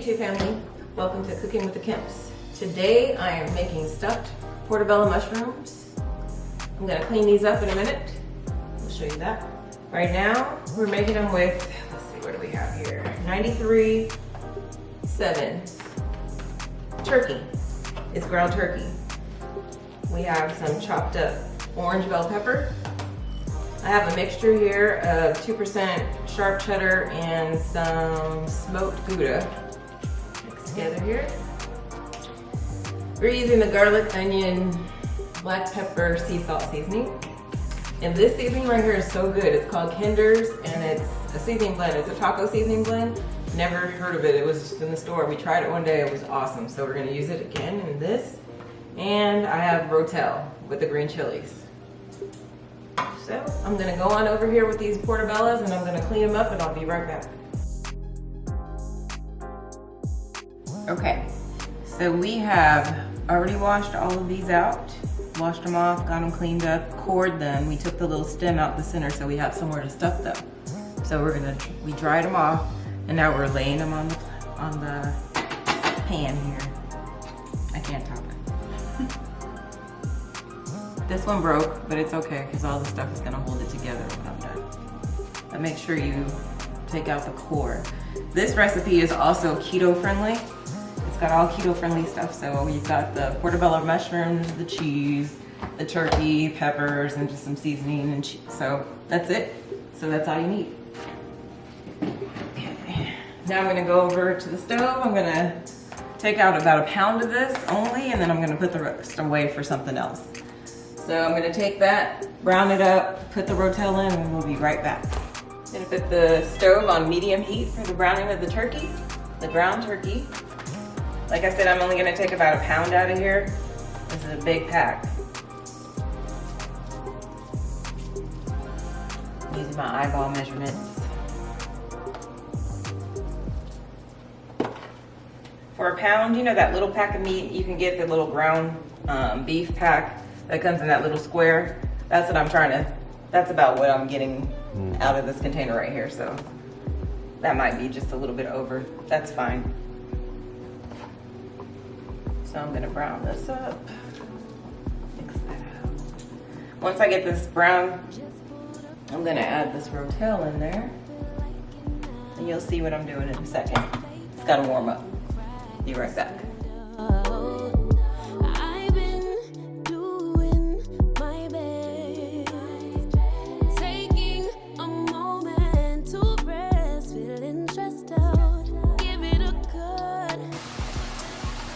YouTube family, welcome to Cooking with the Kemps. Today I am making stuffed portobello mushrooms. I'm gonna clean these up in a minute. I'll show you that. Right now we're making them with, let's see, what do we have here? 93.7 turkey. It's ground turkey. We have some chopped up orange bell pepper. I have a mixture here of 2% sharp cheddar and some smoked Gouda mixed together here. We're using the garlic, onion, black pepper, sea salt seasoning. And this seasoning right here is so good. It's called Kinder's and it's a seasoning blend. It's a taco seasoning blend. Never heard of it. It was just in the store. We tried it one day. It was awesome. So we're gonna use it again in this. And I have rotel with the green chilies. So I'm gonna go on over here with these portobellos and I'm gonna clean them up and I'll be right back. Okay, so we have already washed all of these out, washed them off, got them cleaned up, cored them. We took the little stem out the center so we have somewhere to stuff them. So we dried them off and now we're laying them on the pan here. I can't talk. This one broke, but it's okay because all the stuff is gonna hold it together when I'm done. But make sure you take out the core. This recipe is also keto friendly. It's got all keto friendly stuff. So you've got the portobello mushrooms, the cheese, the turkey, peppers, and just some seasoning and cheese. So that's it. So that's all you need. Okay. Now I'm gonna go over to the stove. I'm gonna take out about a pound of this only, and then I'm gonna put the rest away for something else. So I'm gonna take that, brown it up, put the rotel in, and we'll be right back. I'm gonna put the stove on medium heat for the browning of the turkey, the ground turkey. Like I said, I'm only gonna take about a pound out of here. This is a big pack. I'm using my eyeball measurements. For a pound, you know that little pack of meat, you can get the little ground beef pack that comes in that little square. That's what I'm trying to, that's about what I'm getting out of this container right here. So that might be just a little bit over. That's fine. So I'm gonna brown this up. Mix that out. Once I get this brown, I'm gonna add this rotel in there. And you'll see what I'm doing in a second. It's gotta warm up. Be right back.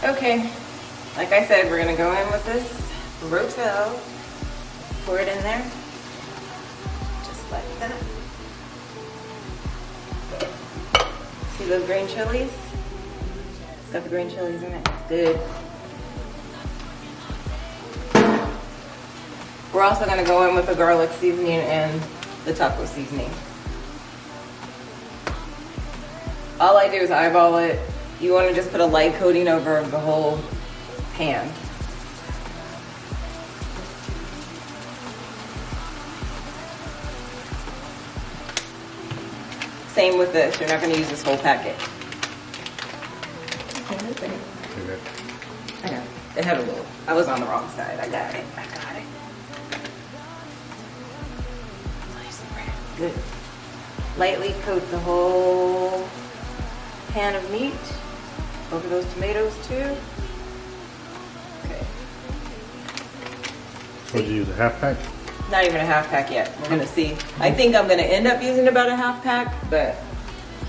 Okay, like I said, we're gonna go in with this rotel, pour it in there, just like that. See those green chilies? It's got the green chilies in it, it's good. We're also gonna go in with the garlic seasoning and the taco seasoning. All I do is eyeball it. You want to just put a light coating over the whole pan. Same with this, you're not going to use this whole packet. I know, it had a little, I was on the wrong side, I got it. Good. Lightly coat the whole pan of meat. Over those tomatoes too. Okay. Would you use a half pack? Not even a half pack yet. We're gonna see. I think I'm gonna end up using about a half pack, but.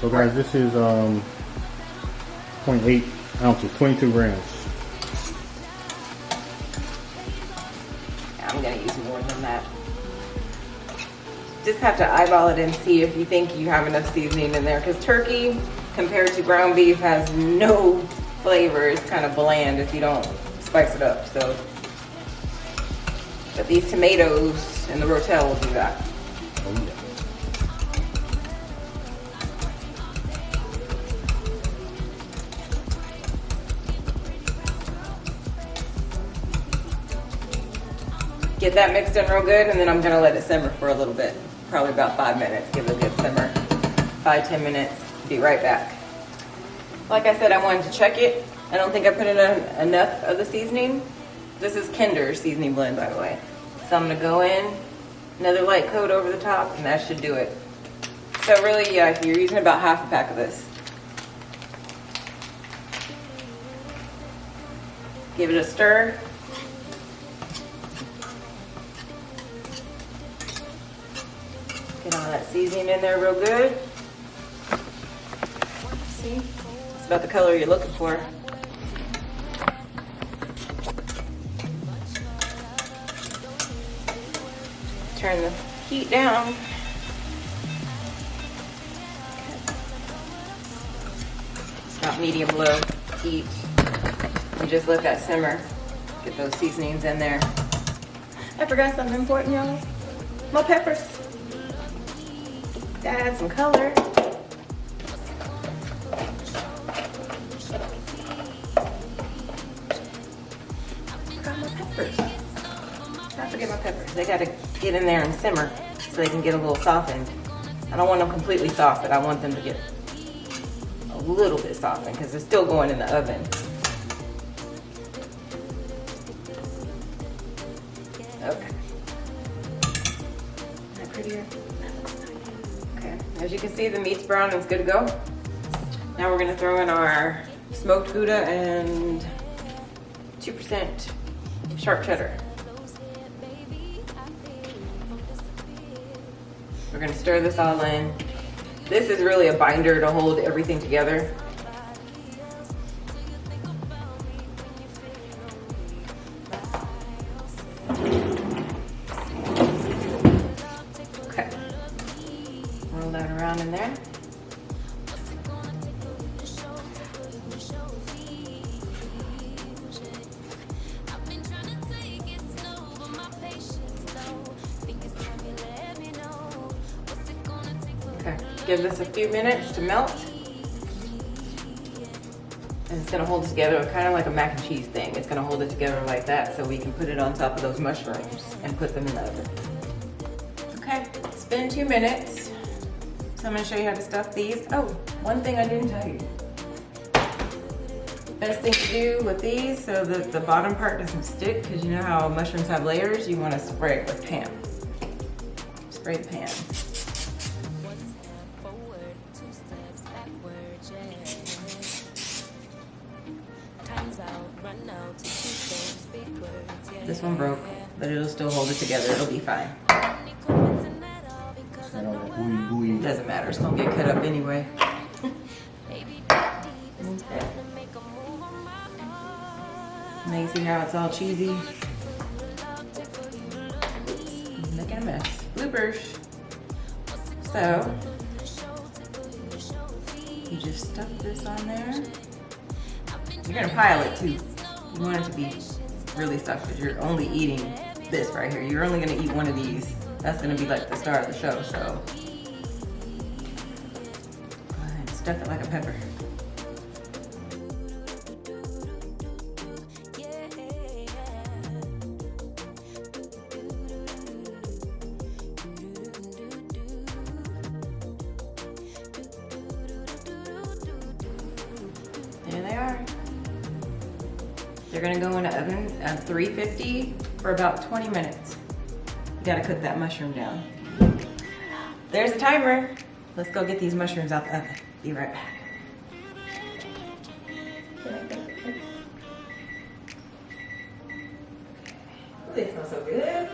So guys, this is 0.8 ounces, 22 grams. I'm gonna use more than that. Just have to eyeball it and see if you think you have enough seasoning in there, because turkey compared to ground beef has no flavor. It's kind of bland if you don't spice it up. So, but these tomatoes and the rotel will do that. Oh yeah. Get that mixed in real good, and then I'm gonna let it simmer for a little bit. Probably about 5 minutes. Give it a good simmer. 5-10 minutes. Be right back. Like I said, I wanted to check it. I don't think I put in enough of the seasoning. This is Kinder's seasoning blend, by the way. So I'm gonna go in, another light coat over the top, and that should do it. So really, yeah, you're using about half a pack of this. Give it a stir. Get all that seasoning in there real good. See? It's about the color you're looking for. Turn the heat down. It's not medium low heat. And just let that simmer. Get those seasonings in there. I forgot something important, y'all. My peppers. Gotta add some color. Forgot my peppers. I forget my peppers. They gotta get in there and simmer so they can get a little softened. I don't want them completely soft, but I want them to get a little bit softened because they're still going in the oven. Okay. Is that prettier? Okay. As you can see, the meat's brown and it's good to go. Now we're gonna throw in our smoked Gouda and 2% sharp cheddar. We're gonna stir this all in. This is really a binder to hold everything together. Okay. Roll that around in there. Okay, give this a few minutes to melt. And it's gonna hold it together kind of like a mac and cheese thing. It's gonna hold it together like that so we can put it on top of those mushrooms and put them in the oven. Okay, it's been 2 minutes. So I'm gonna show you how to stuff these. Oh, one thing I didn't tell you. Best thing to do with these so that the bottom part doesn't stick, because you know how mushrooms have layers, you wanna spray it with pan. Spray the pan. This one broke, but it'll still hold it together. It'll be fine. Doesn't matter. It's gonna get cut up anyway. Now you see how it's all cheesy? Making a mess. Bloopers. So you just stuff this on there. You're gonna pile it too. You want it to be really stuffed because you're only eating this right here. You're only gonna eat one of these. That's gonna be like the star of the show, so. Go ahead and stuff it like a pepper. There they are. They're gonna go in the oven at 350 for about 20 minutes. You gotta cook that mushroom down. There's a timer. Let's go get these mushrooms out the oven. Be right back. Ooh, they smell so good.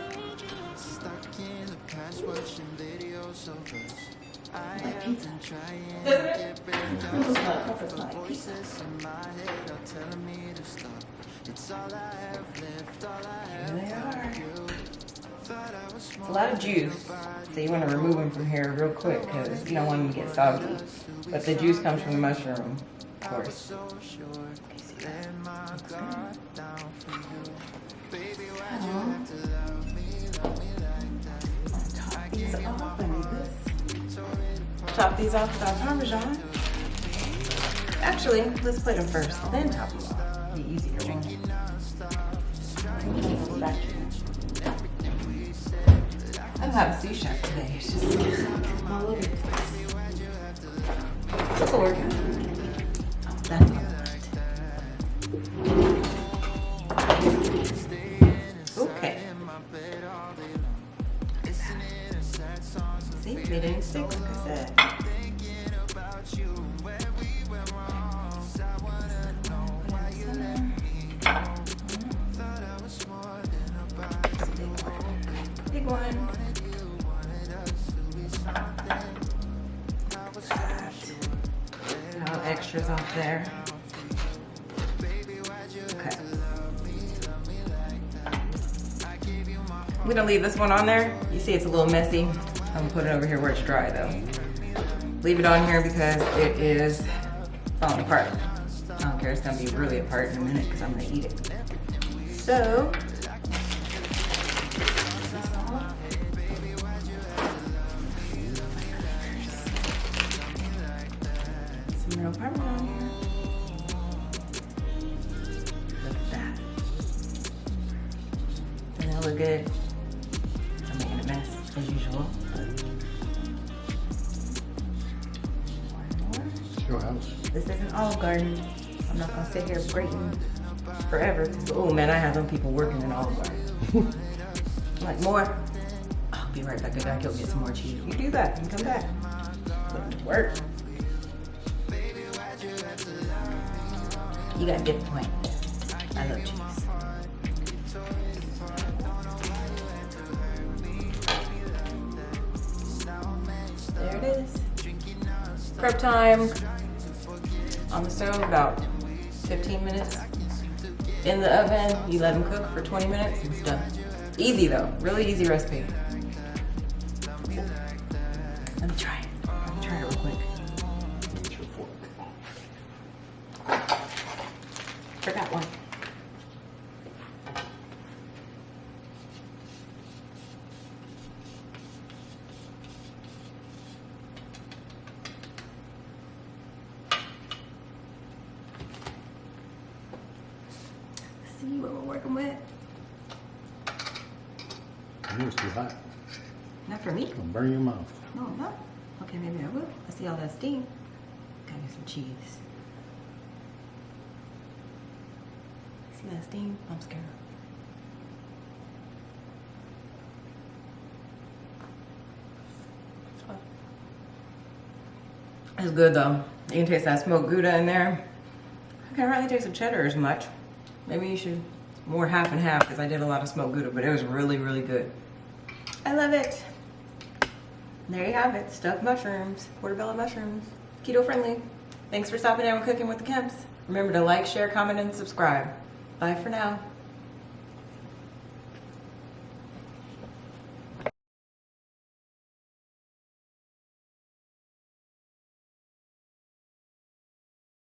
Like pizza. Doesn't it? It's like pizza. Here they are. It's a lot of juice, so you want to remove them from here real quick because you don't want them to get soggy. But the juice comes from the mushroom, of course. Top these off with our Parmesan. Actually, let's plate them first, then top them off. Be easier, won't it? I don't have a sous chef today. It's just all over the place. This'll work. that. Big one. No extras off there. Okay. I'm gonna leave this one on there. You see it's a little messy. I'm gonna put it over here where it's dry though. Leave it on here because it is falling apart. I don't care, it's gonna be really apart in a minute because I'm gonna eat it. So, some real Parmesan here. Look at that. Doesn't that look good? I'm making a mess as usual. It's your house. This isn't Olive Garden. I'm not gonna sit here grating forever. Oh man, I have them people working in Olive Garden. Like more? I'll be right back. I gotta go get some more cheese. You do that and come back. Put it to work. You got a good point. I love cheese. There it is. Prep time. On the stove, about 15 minutes. In the oven, you let them cook for 20 minutes and it's done. Easy though, really easy recipe. Let me try it. Let me try it real quick. Get your fork. Forgot one. See what we're working with? I know it's too hot. Not for me. It's gonna burn your mouth. No, I'm not. Okay, maybe I will. I see all that steam. Gotta get some cheese. See that steam? I'm scared. It's good though. You can taste that smoked Gouda in there. I can't hardly taste the cheddar as much. Maybe you should more half and half because I did a lot of smoked Gouda, but it was really, really good. I love it. There you have it. Stuffed mushrooms, portobello mushrooms, keto friendly. Thanks for stopping down and cooking with the Kemps. Remember to like, share, comment, and subscribe. Bye for now.